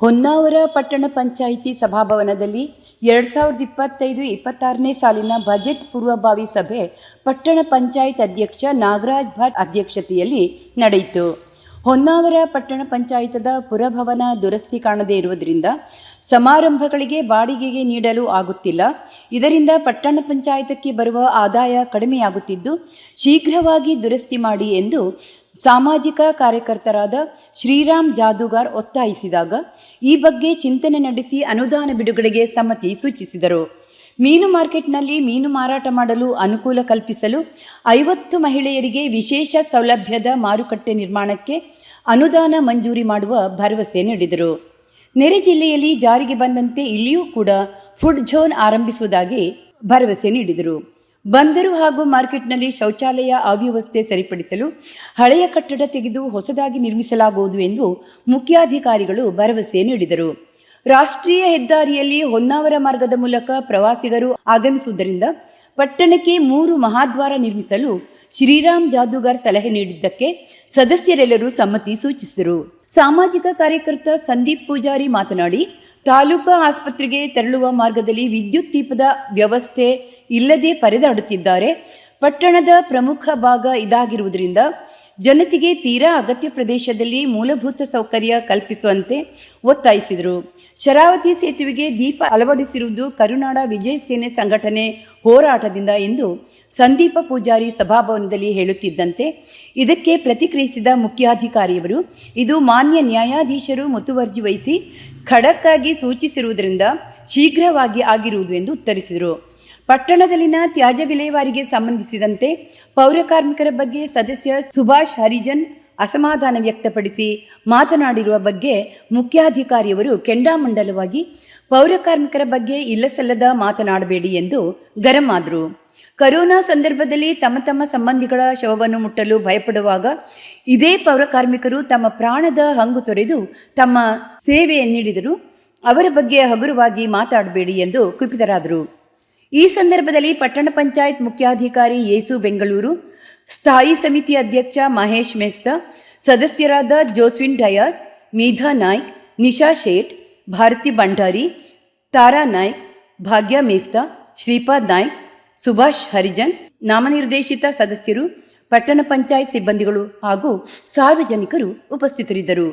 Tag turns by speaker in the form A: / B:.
A: ಹೊನ್ನಾವರ ಪಟ್ಟಣ ಪಂಚಾಯಿತಿ ಸಭಾಭವನದಲ್ಲಿ 2025-26ನೇ ಸಾಲಿನ ಬಜೆಟ್ ಪೂರ್ವಭಾವಿ ಸಭೆ ಪಟ್ಟಣ ಪಂಚಾಯತ್ ಅಧ್ಯಕ್ಷ ನಾಗರಾಜ್ ಭಟ್ ಅಧ್ಯಕ್ಷತೆಯಲ್ಲಿ ನಡೆಯಿತು. ಹೊನ್ನಾವರ ಪಟ್ಟಣ ಪಂಚಾಯತದ ಪುರಭವನ ದುರಸ್ತಿ ಕಾಣದೇ ಇರುವುದರಿಂದ ಸಮಾರಂಭಗಳಿಗೆ ಬಾಡಿಗೆಗೆ ನೀಡಲು ಆಗುತ್ತಿಲ್ಲ. ಇದರಿಂದ ಪಟ್ಟಣ ಪಂಚಾಯತಕ್ಕೆ ಬರುವ ಆದಾಯ ಕಡಿಮೆಯಾಗುತ್ತಿದ್ದು, ಶೀಘ್ರವಾಗಿ ದುರಸ್ತಿ ಮಾಡಿ ಎಂದು ಸಾಮಾಜಿಕ ಕಾರ್ಯಕರ್ತರಾದ ಶ್ರೀರಾಮ್ ಜಾದೂಗಾರ್ ಒತ್ತಾಯಿಸಿದಾಗ ಈ ಬಗ್ಗೆ ಚಿಂತನೆ ನಡೆಸಿ ಅನುದಾನ ಬಿಡುಗಡೆಗೆ ಸಮ್ಮತಿ ಸೂಚಿಸಿದರು. ಮೀನು ಮಾರ್ಕೆಟ್ನಲ್ಲಿ ಮೀನು ಮಾರಾಟ ಮಾಡಲು ಅನುಕೂಲ ಕಲ್ಪಿಸಲು 50 ಮಹಿಳೆಯರಿಗೆ ವಿಶೇಷ ಸೌಲಭ್ಯದ ಮಾರುಕಟ್ಟೆ ನಿರ್ಮಾಣಕ್ಕೆ ಅನುದಾನ ಮಂಜೂರಿ ಮಾಡುವ ಭರವಸೆ ನೀಡಿದರು. ನೆರೆ ಜಿಲ್ಲೆಯಲ್ಲಿ ಜಾರಿಗೆ ಬಂದಂತೆ ಇಲ್ಲಿಯೂ ಕೂಡ ಫುಡ್ ಝೋನ್ ಆರಂಭಿಸುವುದಾಗಿ ಭರವಸೆ ನೀಡಿದರು. ಬಂದರು ಹಾಗೂ ಮಾರ್ಕೆಟ್ನಲ್ಲಿ ಶೌಚಾಲಯ ಅವ್ಯವಸ್ಥೆ ಸರಿಪಡಿಸಲು ಹಳೆಯ ಕಟ್ಟಡ ತೆಗೆದು ಹೊಸದಾಗಿ ನಿರ್ಮಿಸಲಾಗುವುದು ಎಂದು ಮುಖ್ಯಾಧಿಕಾರಿಗಳು ಭರವಸೆ ನೀಡಿದರು. ರಾಷ್ಟ್ರೀಯ ಹೆದ್ದಾರಿಯಲ್ಲಿ ಹೊನ್ನಾವರ ಮಾರ್ಗದ ಮೂಲಕ ಪ್ರವಾಸಿಗರು ಆಗಮಿಸುವುದರಿಂದ ಪಟ್ಟಣಕ್ಕೆ 3 ಮಹಾದ್ವಾರ ನಿರ್ಮಿಸಲು ಶ್ರೀರಾಮ್ ಜಾದೂಗಾರ್ ಸಲಹೆ ನೀಡಿದ್ದಕ್ಕೆ ಸದಸ್ಯರೆಲ್ಲರೂ ಸಮ್ಮತಿ ಸೂಚಿಸಿದರು. ಸಾಮಾಜಿಕ ಕಾರ್ಯಕರ್ತ ಸಂದೀಪ್ ಪೂಜಾರಿ ಮಾತನಾಡಿ, ತಾಲೂಕಾ ಆಸ್ಪತ್ರೆಗೆ ತೆರಳುವ ಮಾರ್ಗದಲ್ಲಿ ವಿದ್ಯುತ್ ದೀಪದ ವ್ಯವಸ್ಥೆ ಇಲ್ಲದೆ ಪರದಾಡುತ್ತಿದ್ದಾರೆ. ಪಟ್ಟಣದ ಪ್ರಮುಖ ಭಾಗ ಇದಾಗಿರುವುದರಿಂದ ಜನತೆಗೆ ತೀರಾ ಅಗತ್ಯ ಪ್ರದೇಶದಲ್ಲಿ ಮೂಲಭೂತ ಸೌಕರ್ಯ ಕಲ್ಪಿಸುವಂತೆ ಒತ್ತಾಯಿಸಿದರು. ಶರಾವತಿ ಸೇತುವೆಗೆ ದೀಪ ಅಳವಡಿಸಿರುವುದು ಕರುನಾಡ ವಿಜಯ ಸೇನೆ ಸಂಘಟನೆ ಹೋರಾಟದಿಂದ ಎಂದು ಸಂದೀಪ ಪೂಜಾರಿ ಸಭಾಭವನದಲ್ಲಿ ಹೇಳುತ್ತಿದ್ದಂತೆ ಇದಕ್ಕೆ ಪ್ರತಿಕ್ರಿಯಿಸಿದ ಮುಖ್ಯಾಧಿಕಾರಿಯವರು, ಇದು ಮಾನ್ಯ ನ್ಯಾಯಾಧೀಶರು ಮುತುವರ್ಜಿ ವಹಿಸಿ ಖಡಕ್ಕಾಗಿ ಸೂಚಿಸಿರುವುದರಿಂದ ಶೀಘ್ರವಾಗಿ ಆಗಿರುವುದು ಎಂದು ಉತ್ತರಿಸಿದರು. ಪಟ್ಟಣದಲ್ಲಿನ ತ್ಯಾಜ್ಯ ವಿಲೇವಾರಿಗೆ ಸಂಬಂಧಿಸಿದಂತೆ ಪೌರಕಾರ್ಮಿಕರ ಬಗ್ಗೆ ಸದಸ್ಯ ಸುಭಾಷ್ ಹರಿಜನ್ ಅಸಮಾಧಾನ ವ್ಯಕ್ತಪಡಿಸಿ ಮಾತನಾಡಿರುವ ಬಗ್ಗೆ ಮುಖ್ಯಾಧಿಕಾರಿಯವರು ಕೆಂಡಾಮಂಡಲವಾಗಿ ಪೌರಕಾರ್ಮಿಕರ ಬಗ್ಗೆ ಇಲ್ಲಸಲ್ಲದ ಮಾತನಾಡಬೇಡಿ ಎಂದು ಗರಂ ಆದರು. ಕರೋನಾ ಸಂದರ್ಭದಲ್ಲಿ ತಮ್ಮ ಸಂಬಂಧಿಗಳ ಶವವನ್ನು ಮುಟ್ಟಲು ಭಯಪಡುವಾಗ ಇದೇ ಪೌರಕಾರ್ಮಿಕರು ತಮ್ಮ ಪ್ರಾಣದ ಹಂಗು ತೊರೆದು ತಮ್ಮ ಸೇವೆ ನೀಡಿದರು. ಅವರ ಬಗ್ಗೆ ಹಗುರವಾಗಿ ಮಾತಾಡಬೇಡಿ ಎಂದು ಕುಪಿತರಾದರು. ಈ ಸಂದರ್ಭದಲ್ಲಿ ಪಟ್ಟಣ ಪಂಚಾಯತ್ ಮುಖ್ಯಾಧಿಕಾರಿ ಯೇಸು ಬೆಂಗಳೂರು, ಸ್ಥಾಯಿ ಸಮಿತಿ ಅಧ್ಯಕ್ಷ ಮಹೇಶ್ ಮೆಸ್ತಾ, ಸದಸ್ಯರಾದ ಜೋಸ್ವಿನ್ ಡಯಾಸ್, ಮೀಧಾ ನಾಯ್ಕ್, ನಿಶಾ ಶೇಟ್, ಭಾರತಿ ಭಂಡಾರಿ, ತಾರಾ ನಾಯ್ಕ್, ಭಾಗ್ಯ ಮೆಸ್ತಾ, ಶ್ರೀಪಾದ್ ನಾಯ್ಕ್, ಸುಭಾಷ್ ಹರಿಜನ್, ನಾಮನಿರ್ದೇಶಿತ ಸದಸ್ಯರು, ಪಟ್ಟಣ ಪಂಚಾಯತ್ ಸಿಬ್ಬಂದಿಗಳು ಹಾಗೂ ಸಾರ್ವಜನಿಕರು ಉಪಸ್ಥಿತರಿದ್ದರು.